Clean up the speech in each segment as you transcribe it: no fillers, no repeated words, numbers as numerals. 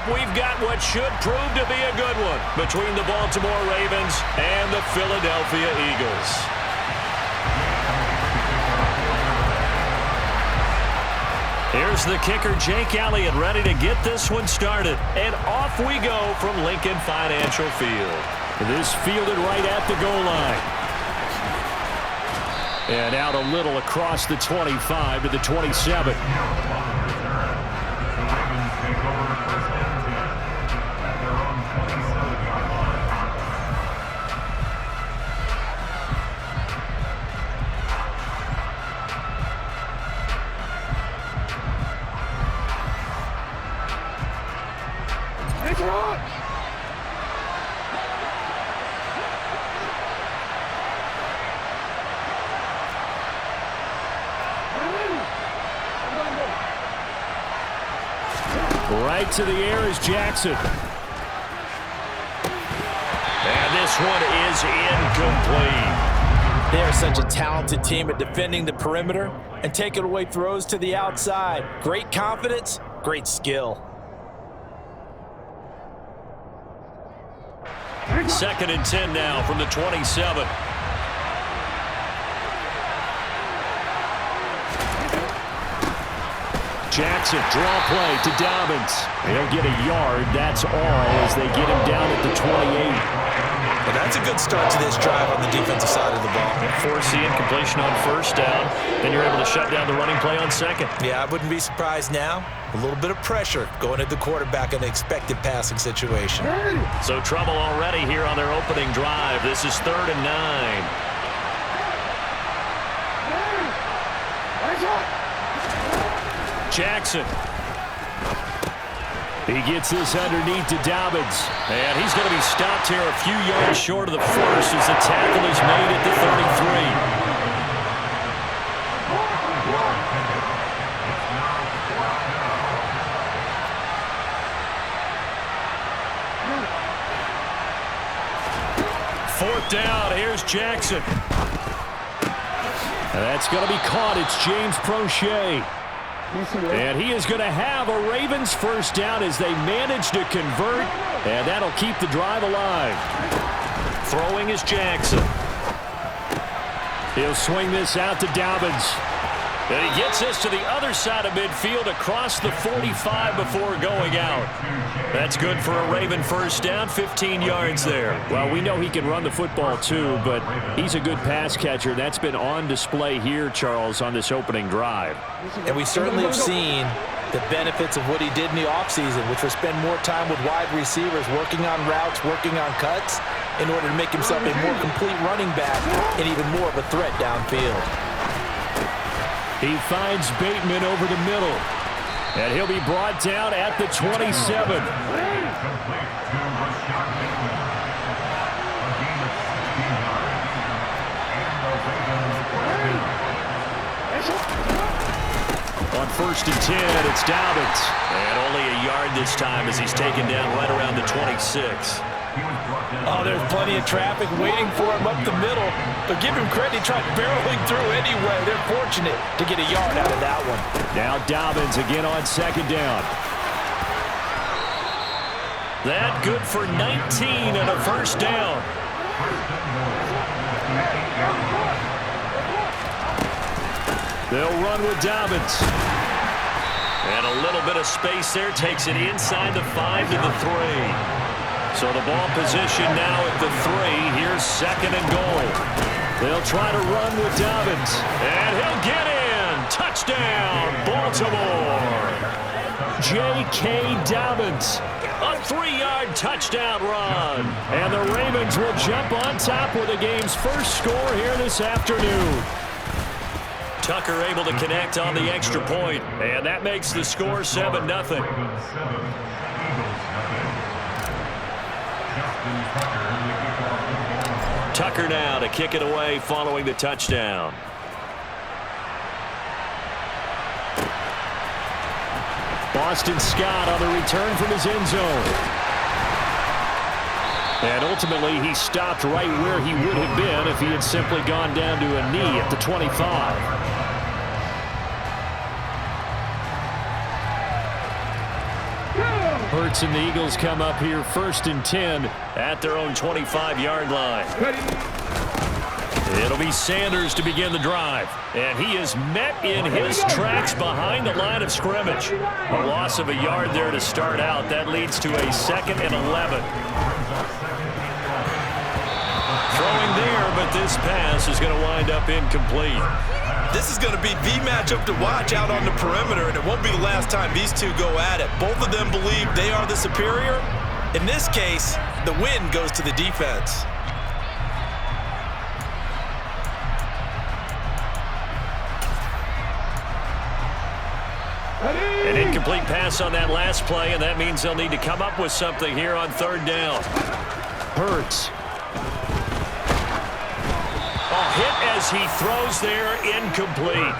up, we've got what should prove to be a good one between the Baltimore Ravens and the Philadelphia Eagles. Here's the kicker, Jake Elliott, ready to get this one started. And off we go from Lincoln Financial Field. This fielded right at the goal line. And out a little across the 25 to the 27. Right to the air is Jackson. And this one is incomplete. They are such a talented team at defending the perimeter and taking away throws to the outside. Great confidence, great skill. 2nd and 10 now from the 27. Jackson, draw play to Dobbins. He'll get a yard, that's all, as they get him down at the 28. Well, that's a good start to this drive on the defensive side of the ball. Force the incompletion on 1st down, then you're able to shut down the running play on 2nd. Yeah, I wouldn't be surprised now. A little bit of pressure going at the quarterback in an expected passing situation. So trouble already here on their opening drive. This is 3rd and 9. Jackson. He gets this underneath to Dobbins. And he's going to be stopped here a few yards short of the first as the tackle is made at the 33. 4th down, here's Jackson. And that's going to be caught. It's James Prochet. And he is going to have a Ravens 1st down as they manage to convert. And that'll keep the drive alive. Throwing is Jackson. He'll swing this out to Dobbins. And he gets this to the other side of midfield across the 45 before going out. That's good for a Raven 1st down, 15 yards there. Well, we know he can run the football too, but he's a good pass catcher. That's been on display here, Charles, on this opening drive. And we certainly have seen the benefits of what he did in the offseason, which was spend more time with wide receivers, working on routes, working on cuts, in order to make himself a more complete running back and even more of a threat downfield. He finds Bateman over the middle. And he'll be brought down at the 27. On 1st and 10, it's Dobbins. And only a yard this time as he's taken down right around the 26. Oh, there's plenty of traffic waiting for him up the middle. But give him credit, he tried barreling through anyway. They're fortunate to get a yard out of that one. Now Dobbins again on 2nd down. That good for 19 and a 1st down. They'll run with Dobbins. And a little bit of space there takes it inside the 5 to the 3. So the ball position now at the 3. Here's 2nd and goal. They'll try to run with Dobbins. And he'll get in. Touchdown, Baltimore. J.K. Dobbins. A 3-yard touchdown run. And the Ravens will jump on top with the game's first score here this afternoon. Tucker able to connect on the extra point. And that makes the score 7-0. Tucker now to kick it away following the touchdown. Boston Scott on the return from his end zone. And ultimately he stopped right where he would have been if he had simply gone down to a knee at the 25. Hurts and the Eagles come up here 1st and 10 at their own 25-yard line. It'll be Sanders to begin the drive. And he is met in his tracks behind the line of scrimmage. A loss of a yard there to start out. That leads to a 2nd and 11. Throwing there, but this pass is going to wind up incomplete. This is going to be the matchup to watch out on the perimeter, and it won't be the last time these two go at it. Both of them believe they are the superior. In this case, the win goes to the defense. An incomplete pass on that last play, and that means they'll need to come up with something here on 3rd down. Hurts. A hit as he throws there, incomplete.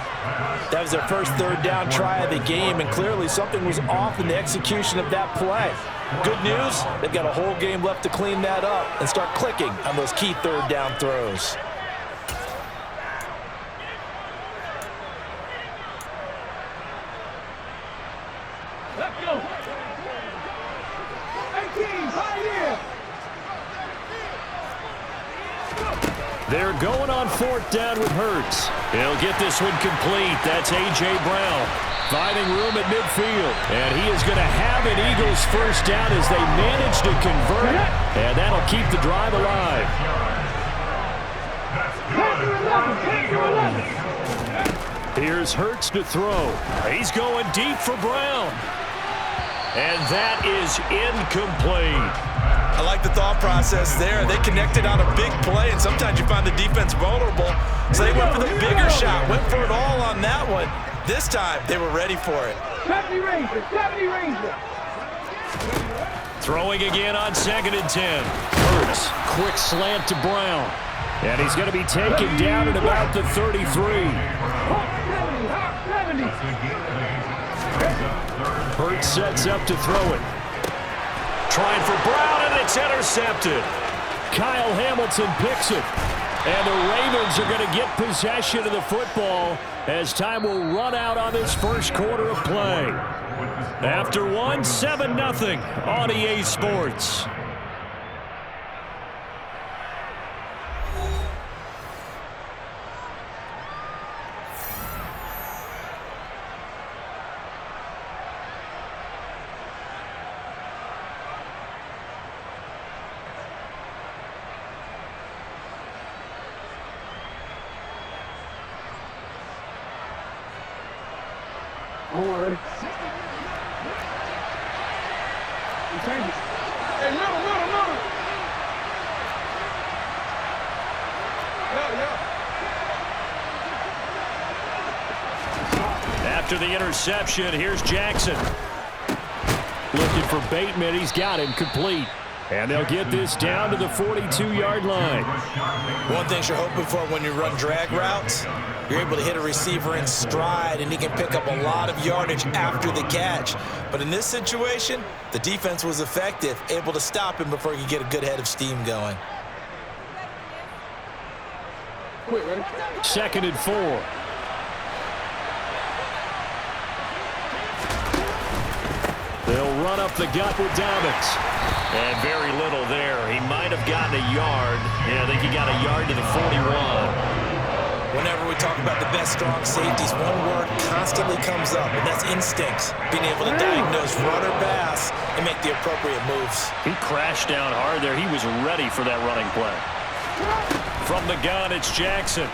That was their first 3rd down try of the game, and clearly something was off in the execution of that play. Good news, they've got a whole game left to clean that up and start clicking on those key 3rd down throws. Let's go. 18, right here. They're going on 4th down with Hurts. He'll get this one complete. That's A.J. Brown. Finding room at midfield. And he is going to have an Eagles 1st down as they manage to convert. And that'll keep the drive alive. 10-11. Here's Hurts to throw. He's going deep for Brown. And that is incomplete. I like the thought process there. They connected on a big play, and sometimes you find the defense vulnerable. So they went for the bigger shot, went for it all on that one. This time, they were ready for it. 70 Ranger, 70 Ranger. Throwing again on 2nd and 10. Hurts, quick slant to Brown. And he's going to be taken down at about the 33. Hawk 70, Hawk 70. Hurts sets up to throw it. Trying for Brown, and it's intercepted. Kyle Hamilton picks it. And the Ravens are going to get possession of the football as time will run out on this 1st quarter of play. After 7-0 on EA Sports. Don't worry. Hey, middle. Yeah. After the interception, here's Jackson. Looking for Bateman. He's got him complete. And they'll get this down to the 42-yard line. One thing you're hoping for when you run drag routes, you're able to hit a receiver in stride, and he can pick up a lot of yardage after the catch. But in this situation, the defense was effective, able to stop him before he could get a good head of steam going. Quick, ready? 2nd and 4. They'll run up the gut with Dobbins. And very little there. He might have gotten a yard. Yeah, I think he got a yard to the 41. Whenever we talk about the best strong safeties, one word constantly comes up, and that's instincts. Being able to diagnose run or pass and make the appropriate moves. He crashed down hard there. He was ready for that running play. From the gun, it's Jackson.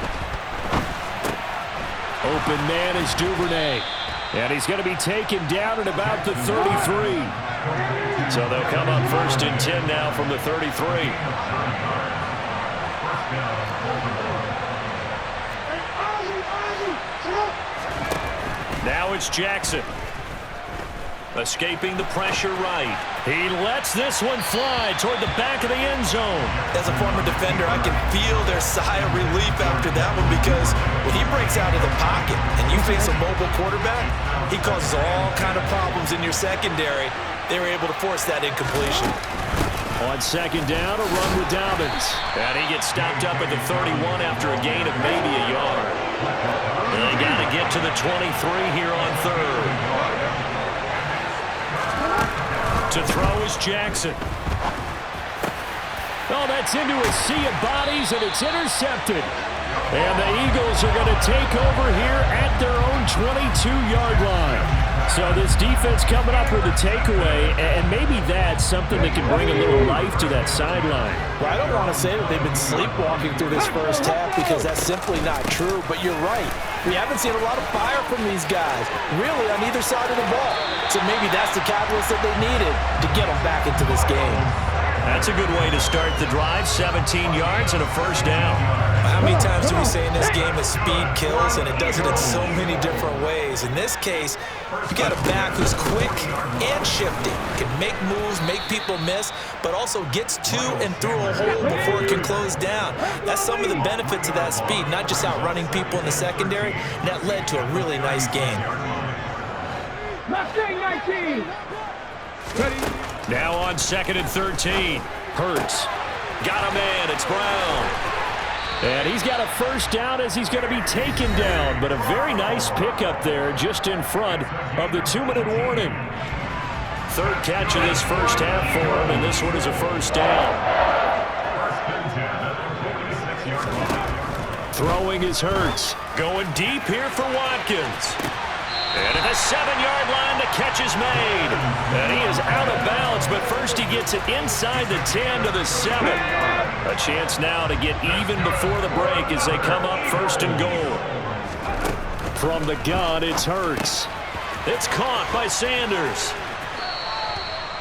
Open man is Duvernay. And he's going to be taken down at about the 33. So they'll come up 1st and 10 now from the 33. Now it's Jackson. Escaping the pressure right. He lets this one fly toward the back of the end zone. As a former defender, I can feel their sigh of relief after that one, because when he breaks out of the pocket and you face a mobile quarterback, he causes all kind of problems in your secondary. They were able to force that incompletion. On 2nd down, a run with Dobbins. And he gets stopped up at the 31 after a gain of maybe a yard. They got to get to the 23 here on 3rd. To throw is Jackson. Oh, that's into a sea of bodies, and it's intercepted. And the Eagles are going to take over here at their own 22-yard line. So this defense coming up with a takeaway, and maybe that's something that can bring a little life to that sideline. Well, I don't want to say that they've been sleepwalking through this first half because that's simply not true, but you're right. We haven't seen a lot of fire from these guys, really, on either side of the ball. So maybe that's the catalyst that they needed to get them back into this game. That's a good way to start the drive, 17 yards and a first down. How many times do we say in this game that speed kills, and it does it in so many different ways? In this case, you got a back who's quick and shifty, can make moves, make people miss, but also gets to and through a hole before it can close down. That's some of the benefits of that speed, not just outrunning people in the secondary, and that led to a really nice game. Mustang 19. Ready. Now on 2nd and 13. Hurts. Got a man. It's Brown. And he's got a first down as he's going to be taken down. But a very nice pickup there just in front of the 2-minute warning. Third catch of this first half for him, and this one is a first down. Throwing is Hurts. Going deep here for Watkins. And at the 7-yard line, the catch is made. And he is out of bounds, but first he gets it inside the 10 to the 7. A chance now to get even before the break as they come up 1st and goal. From the gun, it's Hurts. It's caught by Sanders.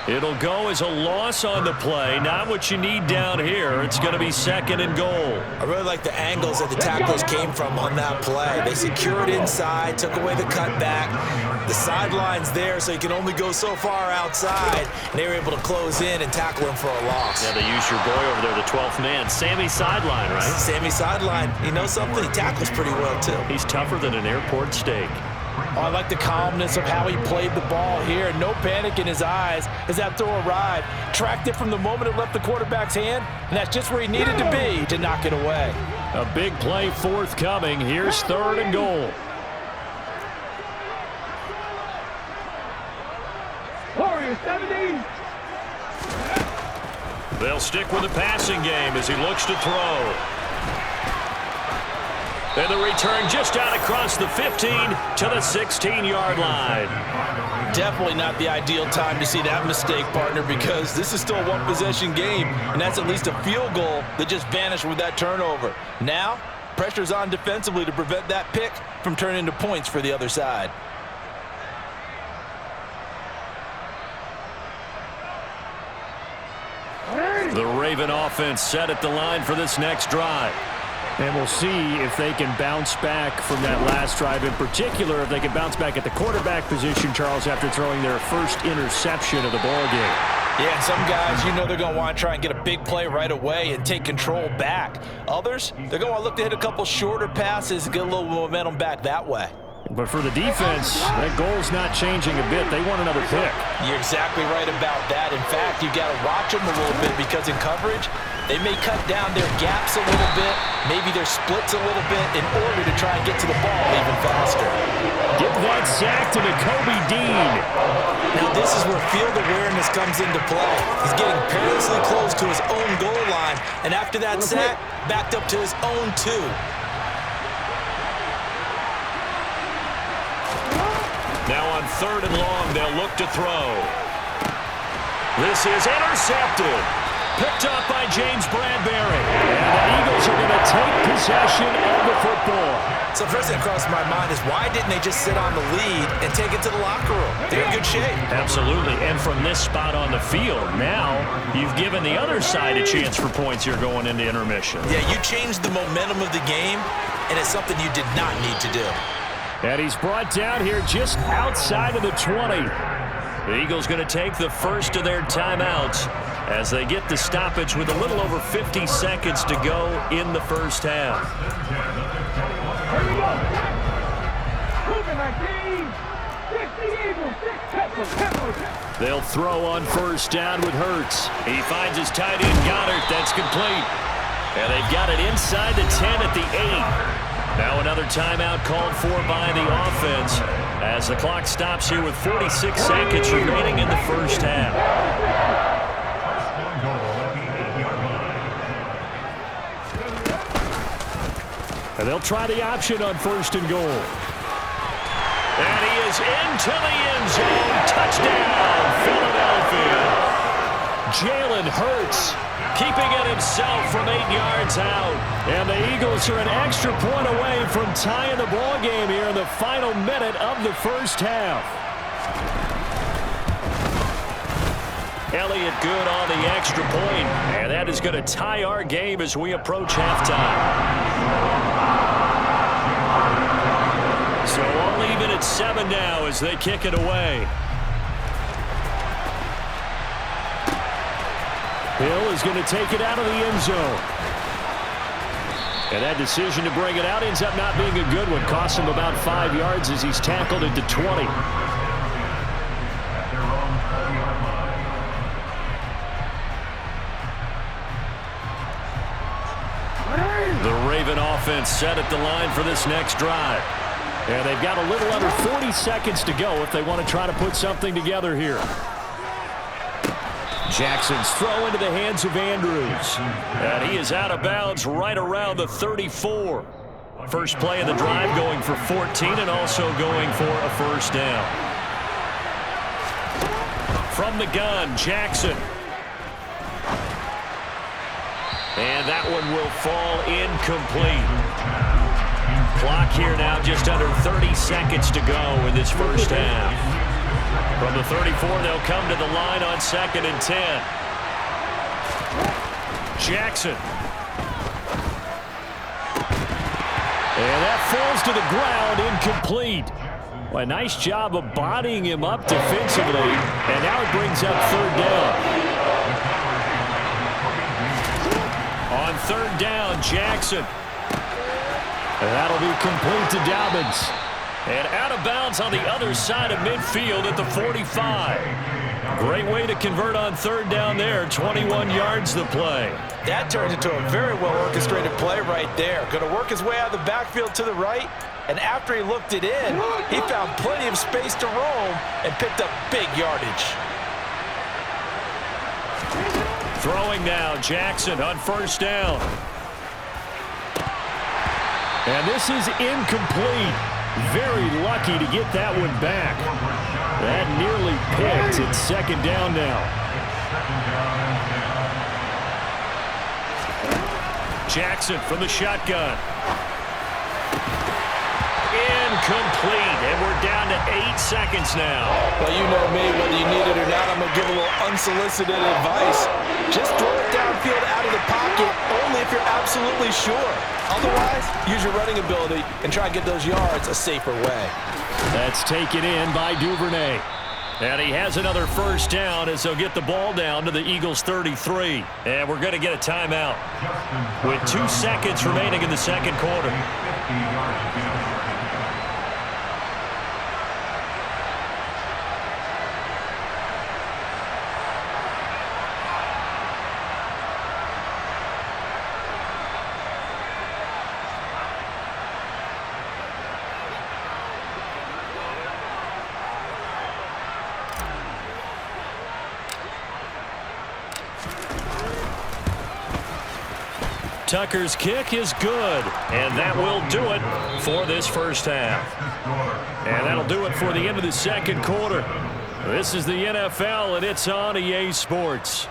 It'll go as a loss on the play. Not what you need down here. It's going to be 2nd and goal. I really like the angles that the tacklers came from on that play. They secured inside, took away the cutback. The sideline's there, so you can only go so far outside. And they were able to close in and tackle him for a loss. Yeah, they used your boy over there, the 12th man. Sammy Sideline, right? Sammy Sideline. You know something? He tackles pretty well, too. He's tougher than an airport steak. Oh, I like the calmness of how he played the ball here. No panic in his eyes as that throw arrived. Tracked it from the moment it left the quarterback's hand, and that's just where he needed to be to knock it away. A big play forthcoming. Here's 3rd and goal. Warriors 17. They'll stick with the passing game as he looks to throw. And the return just out across the 15 to the 16-yard line. Definitely not the ideal time to see that mistake, partner, because this is still a one-possession game, and that's at least a field goal that just vanished with that turnover. Now, pressure's on defensively to prevent that pick from turning into points for the other side. The Raven offense set at the line for this next drive. And we'll see if they can bounce back from that last drive. In particular, if they can bounce back at the quarterback position, Charles, after throwing their first interception of the ballgame. Yeah, some guys, you know they're going to want to try and get a big play right away and take control back. Others, they're going to look to hit a couple shorter passes and get a little momentum back that way. But for the defense, that goal's not changing a bit. They want another pick. You're exactly right about that. In fact, you got to watch them a little bit because in coverage, they may cut down their gaps a little bit, maybe their splits a little bit in order to try and get to the ball even faster. Give that sack to Kobe Dean. Now this is where field awareness comes into play. He's getting perilously close to his own goal line, and after that sack, backed up to his own 2. Now on 3rd and long, they'll look to throw. This is intercepted. Picked up by James Bradbury. And the Eagles are going to take possession of the football. So first thing that crossed my mind is why didn't they just sit on the lead and take it to the locker room? They're in good shape. Absolutely. And from this spot on the field, now you've given the other side a chance for points here going into intermission. Yeah, you changed the momentum of the game, and it's something you did not need to do. And he's brought down here just outside of the 20. The Eagles going to take the first of their timeouts as they get the stoppage with a little over 50 seconds to go in the first half. Here we go. Moving 19. They'll throw on first down with Hurts. He finds his tight end Goddard. That's complete. And they've got it inside the 10 at the 8. Now another timeout called for by the offense as the clock stops here with 46 seconds remaining in the first half. And they'll try the option on 1st and goal. And he is into the end zone. Touchdown, Philadelphia. Jalen Hurts keeping it himself from 8 yards out. And the Eagles are an extra point away from tying the ball game here in the final minute of the first half. Elliott good on the extra point, and that is going to tie our game as we approach halftime. So all even at 7 now as they kick it away. Hill is going to take it out of the end zone. And that decision to bring it out ends up not being a good one. Costs him about 5 yards as he's tackled into 20. The Raven offense set at the line for this next drive. And they've got a little under 40 seconds to go if they want to try to put something together here. Jackson's throw into the hands of Andrews. And he is out of bounds right around the 34. First play of the drive going for 14 and also going for a first down. From the gun, Jackson. And that one will fall incomplete. Clock here now just under 30 seconds to go in this first half. From the 34, they'll come to the line on 2nd and 10. Jackson. And that falls to the ground, incomplete. Well, a nice job of bodying him up defensively. And now it brings up 3rd down. On 3rd down, Jackson. And that'll be complete to Dobbins. And out of bounds on the other side of midfield at the 45. Great way to convert on 3rd down there. 21 yards the play. That turns into a very well-orchestrated play right there. Going to work his way out of the backfield to the right. And after he looked it in, he found plenty of space to roam and picked up big yardage. Throwing now, Jackson on 1st down. And this is incomplete. Very lucky to get that one back. That nearly picked. It's 2nd down now. Jackson from the shotgun. Incomplete, and we're down to 8 seconds now. Well, you know me, whether you need it or not, I'm going to give a little unsolicited advice. Just throw it downfield out of the pocket, only if you're absolutely sure. Otherwise, use your running ability and try and get those yards a safer way. That's taken in by Duvernay. And he has another first down as they'll get the ball down to the Eagles' 33. And we're going to get a timeout with 2 seconds remaining in the 2nd quarter. Tucker's kick is good, and that will do it for this first half. And that'll do it for the end of the 2nd quarter. This is the NFL, and it's on EA Sports.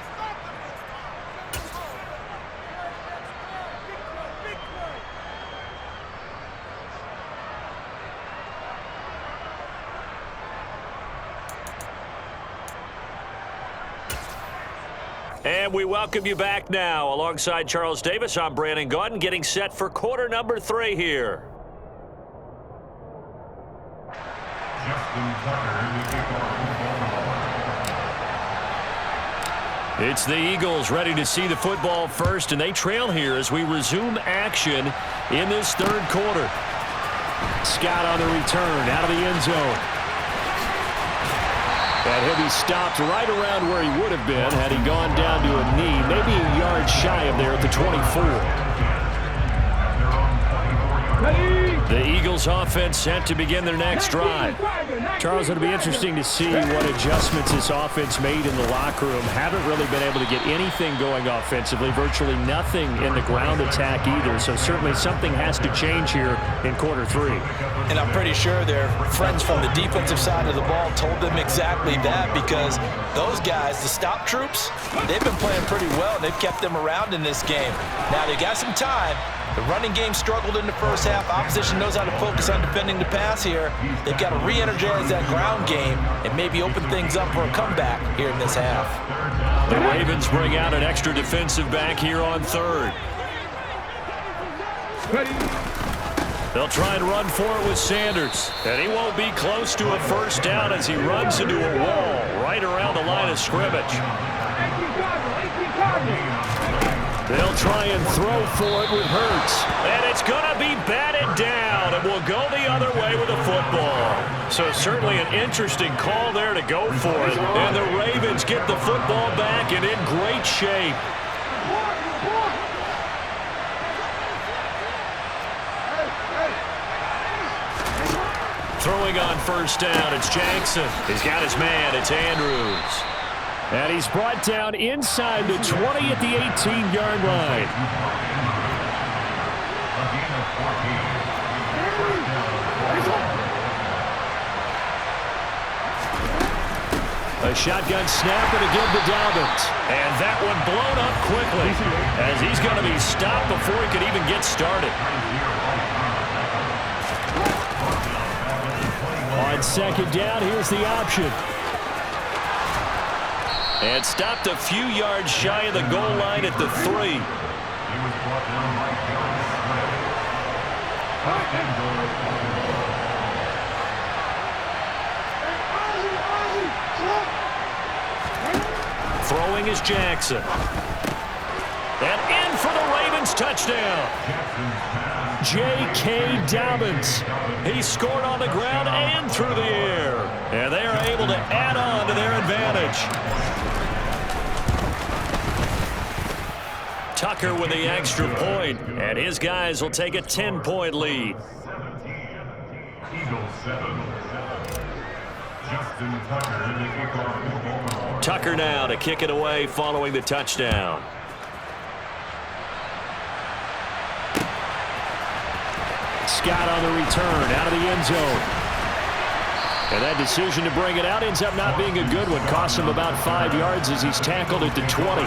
And we welcome you back now. Alongside Charles Davis, I'm Brandon Gaudin, getting set for quarter number 3 here. It's the Eagles ready to see the football first, and they trail here as we resume action in this 3rd quarter. Scott on the return, out of the end zone. And he'll be stopped right around where he would have been had he gone down to a knee, maybe a yard shy of there at the 24. Ready? The Eagles offense set to begin their next drive. Charles, it'll be interesting to see what adjustments this offense made in the locker room. Haven't really been able to get anything going offensively, virtually nothing in the ground attack either. So certainly something has to change here in quarter 3. And I'm pretty sure their friends from the defensive side of the ball told them exactly that, because those guys, the stop troops, they've been playing pretty well. They've kept them around in this game. Now they got some time. The running game struggled in the first half. Opposition knows how to focus on defending the pass here. They've got to re-energize that ground game and maybe open things up for a comeback here in this half. The Ravens bring out an extra defensive back here on 3rd. They'll try and run for it with Sanders. And he won't be close to a first down as he runs into a wall right around the line of scrimmage. They'll try and throw for it with Hurts. And it's going to be batted down. It will go the other way with the football. So certainly an interesting call there to go for it. And the Ravens get the football back and in great shape. Throwing on first down, it's Jackson. He's got his man, it's Andrews. And he's brought down inside the 20 at the 18-yard line. A shotgun snap and again to Dobbins. And that one blown up quickly as he's going to be stopped before he could even get started. On second down, here's the option. And stopped a few yards shy of the goal line at the 3. Throwing is Jackson. And in for the Ravens touchdown. J.K. Dobbins. He scored on the ground and through the air. And they are able to add on to their advantage. Tucker with the extra point, and his guys will take a 10-point lead. Tucker now to kick it away following the touchdown. Scott on the return out of the end zone. And that decision to bring it out ends up not being a good one. Costs him about 5 yards as he's tackled at the 20.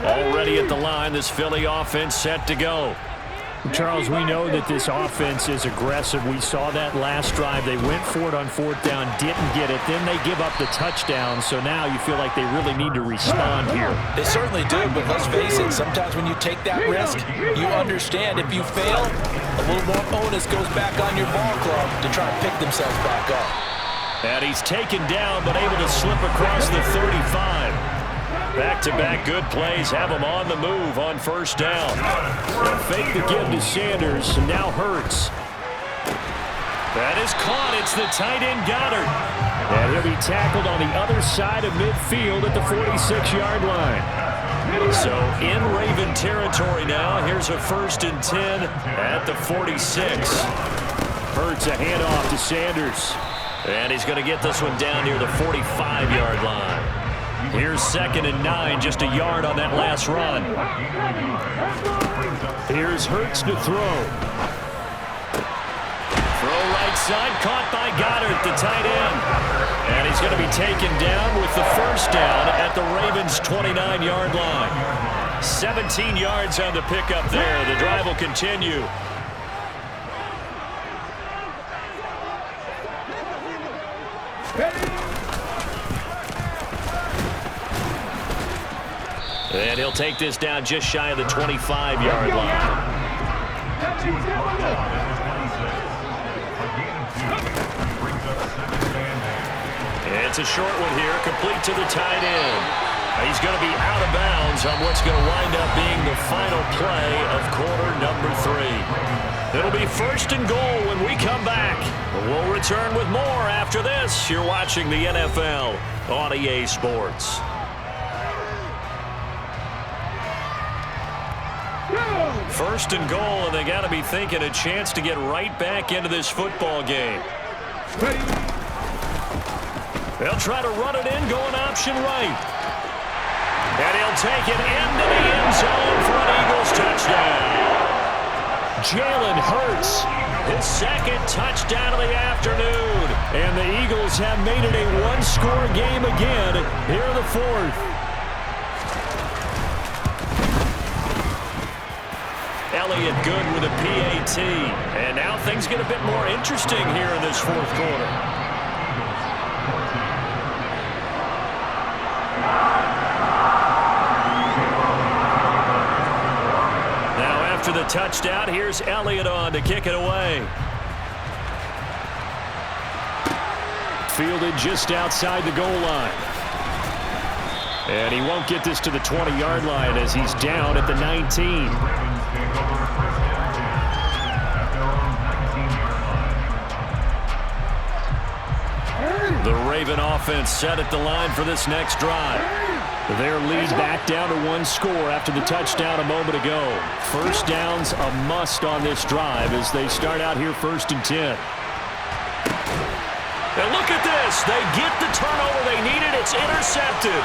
Already at the line, this Philly offense set to go. Charles, we know that this offense is aggressive. We saw that last drive. They went for it on 4th down, didn't get it. Then they give up the touchdown. So now you feel like they really need to respond here. They certainly do, but let's face it, sometimes when you take that risk, you understand if you fail, a little more onus goes back on your ball club to try and pick themselves back up. And he's taken down, but able to slip across the 35. Back-to-back good plays have him on the move on first down. A fake to give to Sanders, and now Hurts. That is caught. It's the tight end Goddard. And he'll be tackled on the other side of midfield at the 46-yard line. So in Raven territory now. Here's a 1st and 10 at the 46. Hurts a handoff to Sanders. And he's going to get this one down near the 45-yard line. Here's 2nd and 9, just a yard on that last run. Here's Hurts to throw. Throw right side, caught by Goddard, the tight end. And he's going to be taken down with the first down at the Ravens' 29-yard line. 17 yards on the pickup there. The drive will continue. And he'll take this down just shy of the 25-yard line. It's a short one here, complete to the tight end. He's going to be out of bounds on what's going to wind up being the final play of quarter number 3. It'll be first and goal when we come back. We'll return with more after this. You're watching the NFL on EA Sports. First and goal, and they got to be thinking a chance to get right back into this football game. Ready. They'll try to run it in, going option right. And he'll take it into the end zone for an Eagles touchdown. Jalen Hurts, his second touchdown of the afternoon. And the Eagles have made it a one-score game again here in the fourth. Elliott good with a PAT. And now things get a bit more interesting here in this fourth quarter. Now after the touchdown, here's Elliott on to kick it away. Fielded just outside the goal line. And he won't get this to the 20-yard line as he's down at the 19. The Raven offense set at the line for this next drive. Their lead back down to one score after the touchdown a moment ago. First down's a must on this drive as they start out here 1st and 10. And look at this. They get the turnover they needed. It's intercepted.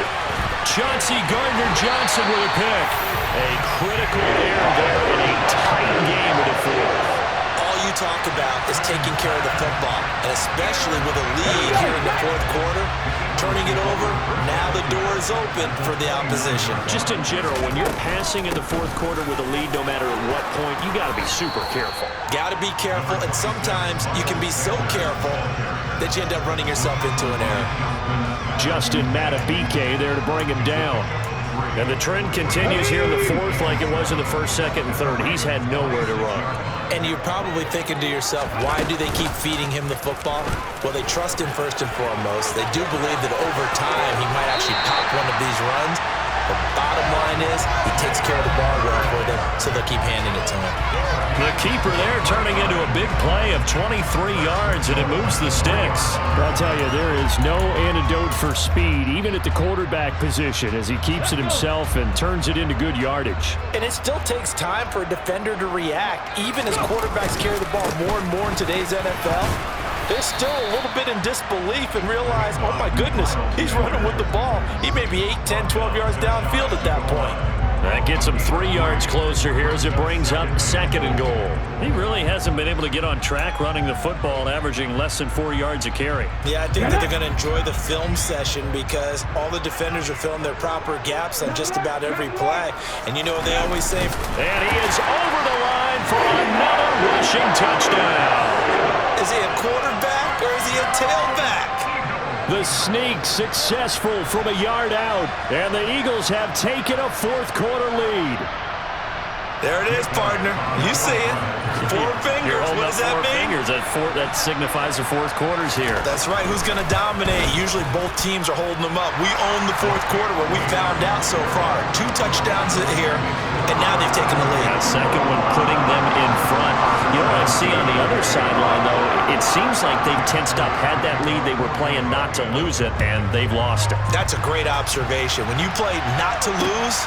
Chauncey Gardner-Johnson with a pick. A critical error there in a tight game of the fourth. All you talk about is taking care of the football, and especially with a lead here in the fourth quarter, turning it over, now the door is open for the opposition. Just in general, when you're passing in the fourth quarter with a lead, no matter at what point, you got to be super careful. Got to be careful, and sometimes you can be so careful that you end up running yourself into an error. Justin Matabike there to bring him down. And the trend continues here in the fourth like it was in the first, second, and third. He's had nowhere to run. And you're probably thinking to yourself, why do they keep feeding him the football? Well, they trust him first and foremost. They do believe that over time he might actually pop one of these runs. The bottom line is he takes care of the ball well for them, so they'll keep handing it to him. The keeper there turning into a big play of 23 yards, and it moves the sticks. I'll tell you, there is no antidote for speed, even at the quarterback position, as he keeps it himself and turns it into good yardage. And it still takes time for a defender to react, even as quarterbacks carry the ball more and more in today's NFL. They're still a little bit in disbelief and realize, oh my goodness, he's running with the ball. He may be 8, 10, 12 yards downfield at that point. That gets him 3 yards closer here as it brings up 2nd and goal. He really hasn't been able to get on track running the football and averaging less than 4 yards a carry. Yeah, I think that they're going to enjoy the film session because all the defenders are filling their proper gaps on just about every play. And you know what they always say? And he is over the line for another rushing touchdown. Is he a quarterback or is he a tailback? The sneak successful from a yard out, and the Eagles have taken a fourth quarter lead. There it is, partner. You see it. Four fingers. What does that mean? Fingers. That signifies the fourth quarter's here. That's right. Who's going to dominate? Usually both teams are holding them up. We own the fourth quarter, what we found out so far. 2 touchdowns here, and now they've taken the lead. That second one putting them in front. You know what I see on the other sideline, though? It seems like they've tensed up. Had that lead, they were playing not to lose it, and they've lost it. That's a great observation. When you play not to lose,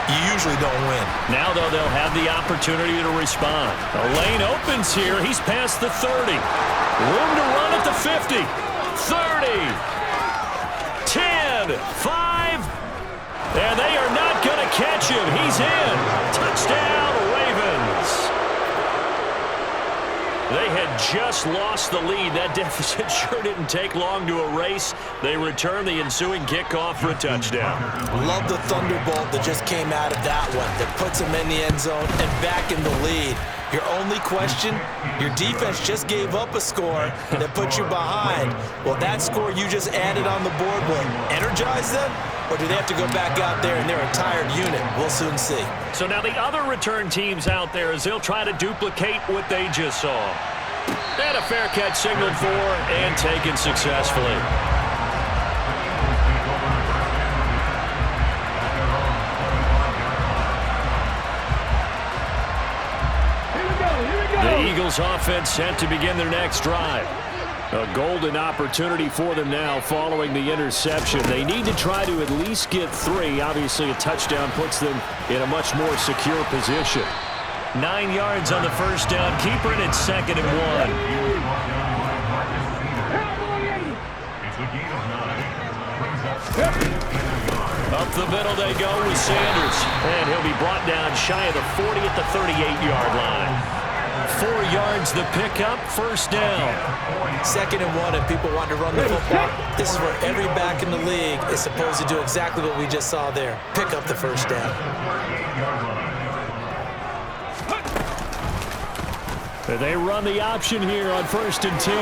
you usually don't win. Now, though, they'll have the opportunity to respond. The lane opens here. He's past the 30. Room to run at the 50. 30. 10. 5. And they are not going to catch him. He's in. Touchdown, Ravens. They had just lost the lead. That deficit sure didn't take long to erase. They return the ensuing kickoff for a touchdown. Love the thunderbolt that just came out of that one. That puts them in the end zone and back in the lead. Your only question, your defense just gave up a score that put you behind. Well, that score you just added on the board will energize them? Or do they have to go back out there and they're a tired unit? We'll soon see. So now the other return teams out there as they'll try to duplicate what they just saw. And a fair catch signaled for and taken successfully. Here we go. The The Eagles offense set to begin their next drive. A golden opportunity for them now following the interception. They need to try to at least get 3. Obviously, a touchdown puts them in a much more secure position. 9 yards on the first down. Keeper it at 2nd and 1. Up the middle they go with Sanders. And he'll be brought down shy of the 40 at the 38-yard line. 4 yards the pickup, first down. 2nd and 1 if people want to run the football. This is where every back in the league is supposed to do exactly what we just saw there. Pick up the first down. They run the option here on 1st and 10.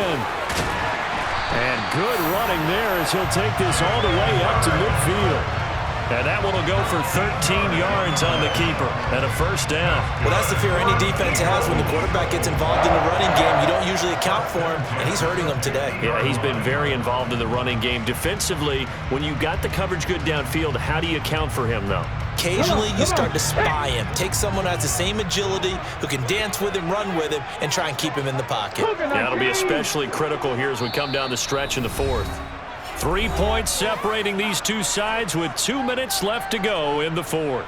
And good running there as he'll take this all the way up to midfield. And that one will go for 13 yards on the keeper and a first down. Well, that's the fear any defense has when the quarterback gets involved in the running game. You don't usually account for him, and he's hurting them today. Yeah, he's been very involved in the running game. Defensively, when you got the coverage good downfield, how do you account for him, though? Occasionally, you start to spy him. Take someone who has the same agility, who can dance with him, run with him, and try and keep him in the pocket. That'll be especially critical here as we come down the stretch in the 4th. 3 points separating these two sides with 2 minutes left to go in the 4th.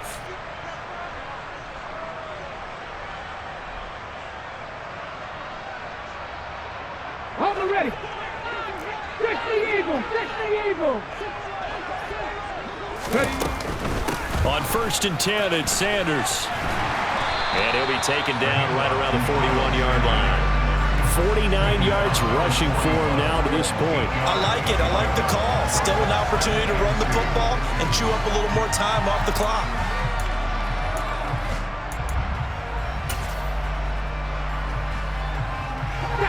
Hold it ready. 60 Eagles. 60 Eagles. Ready. On 1st and 10, it's Sanders. And he'll be taken down right around the 41-yard line. 49 yards rushing for him now to this point. I like it. I like the call. Still an opportunity to run the football and chew up a little more time off the clock.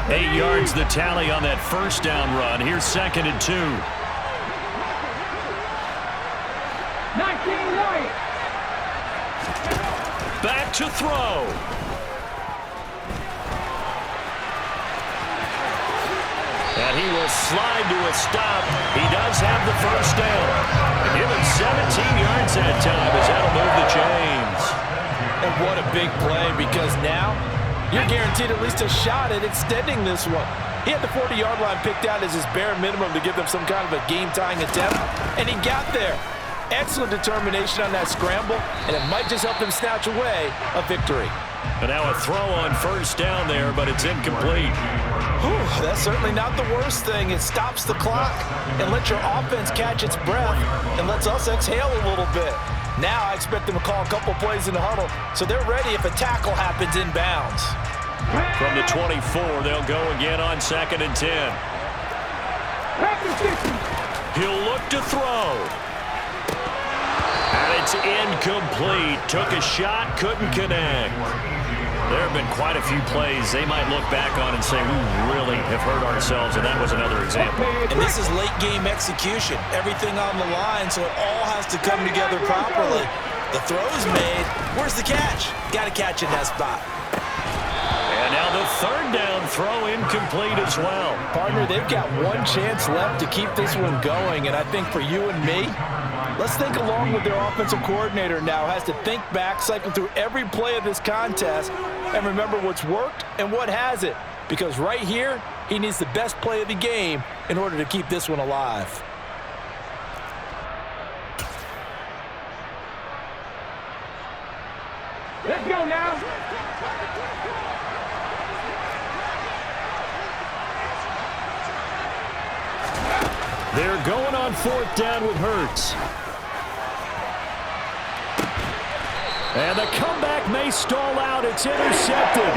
Eight yards the tally on that first down run. Here's 2nd and 2. 19 right. Back to throw. And he will slide to a stop. He does have the first down. And give him 17 yards that time as that'll move the chains. And what a big play, because now you're guaranteed at least a shot at extending this one. He had the 40-yard line picked out as his bare minimum to give them some kind of a game-tying attempt, and he got there. Excellent determination on that scramble, and it might just help them snatch away a victory. And now a throw on first down there, but it's incomplete. Whew, that's certainly not the worst thing. It stops the clock and lets your offense catch its breath and lets us exhale a little bit. Now I expect them to call a couple plays in the huddle so they're ready if a tackle happens inbounds. From the 24, they'll go again on 2nd and 10. He'll look to throw. And it's incomplete. Took a shot, couldn't connect. There have been quite a few plays they might look back on and say, we really have hurt ourselves, and that was another example. And this is late game execution. Everything on the line, so it all has to come together properly. The throw's made. Where's the catch? Got to catch in that spot. And now the 3rd down throw incomplete as well. Partner, they've got one chance left to keep this one going, and I think for you and me, let's think along with their offensive coordinator now. Has to think back, cycle through every play of this contest, and remember what's worked and what hasn't. Because right here, he needs the best play of the game in order to keep this one alive. Let's go now. They're going on 4th down with Hurts. And the comeback may stall out. It's intercepted.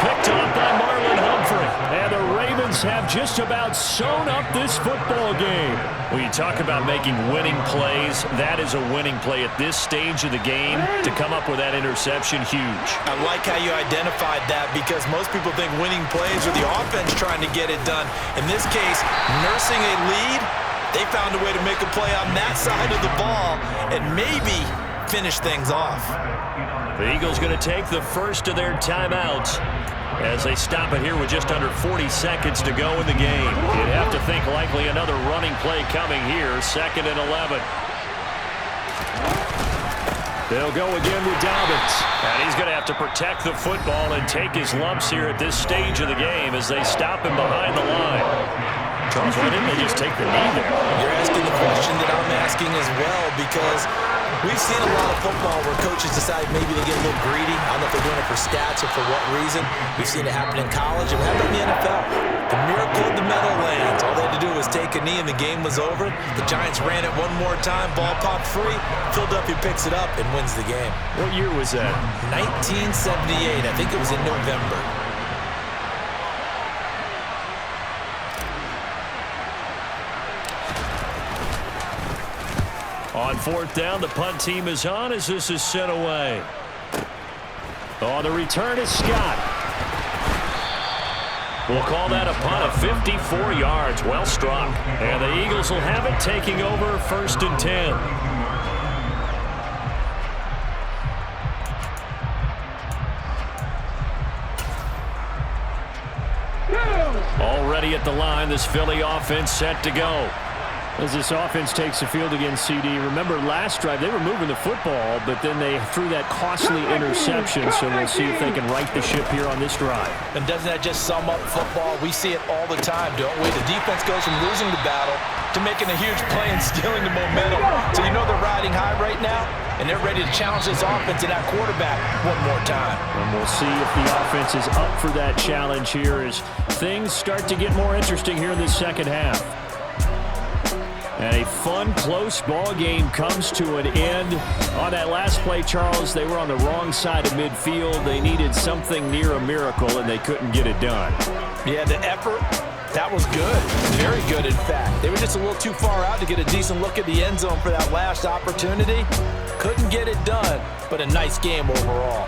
Picked off by Marlon Humphrey. And the Ravens have just about sewn up this football game. When you talk about making winning plays, that is a winning play at this stage of the game. To come up with that interception, huge. I like how you identified that, because most people think winning plays are the offense trying to get it done. In this case, nursing a lead, they found a way to make a play on that side of the ball and maybe finish things off. The Eagles going to take the first of their timeouts as they stop it here with just under 40 seconds to go in the game. You'd have to think likely another running play coming here, 2nd and 11. They'll go again with Dobbins. And he's going to have to protect the football and take his lumps here at this stage of the game as they stop him behind the line. Charles, why didn't they just take the knee there? You're asking the question that I'm asking as well, because we've seen a lot of football where coaches decide maybe they get a little greedy. I don't know if they're doing it for stats or for what reason. We've seen it happen in college. It happened in the NFL. The miracle of the Meadowlands. All they had to do was take a knee and the game was over. The Giants ran it one more time. Ball popped free. Philadelphia picks it up and wins the game. What year was that? 1978. I think it was in November. On fourth down, the punt team is on as this is sent away. On the return is Scott. We'll call that a punt of 54 yards. Well struck. And the Eagles will have it, taking over 1st and 10. Already at the line, this Philly offense set to go. As this offense takes the field against CD, remember last drive they were moving the football, but then they threw that costly interception, so we'll see if they can right the ship here on this drive. And doesn't that just sum up football? We see it all the time, don't we? The defense goes from losing the battle to making a huge play and stealing the momentum. So you know they're riding high right now, and they're ready to challenge this offense and that quarterback one more time. And we'll see if the offense is up for that challenge here as things start to get more interesting here in the second half. And a fun, close ball game comes to an end. On that last play, Charles, they were on the wrong side of midfield. They needed something near a miracle, and they couldn't get it done. Yeah, the effort, that was good. Very good, in fact. They were just a little too far out to get a decent look at the end zone for that last opportunity. Couldn't get it done, but a nice game overall.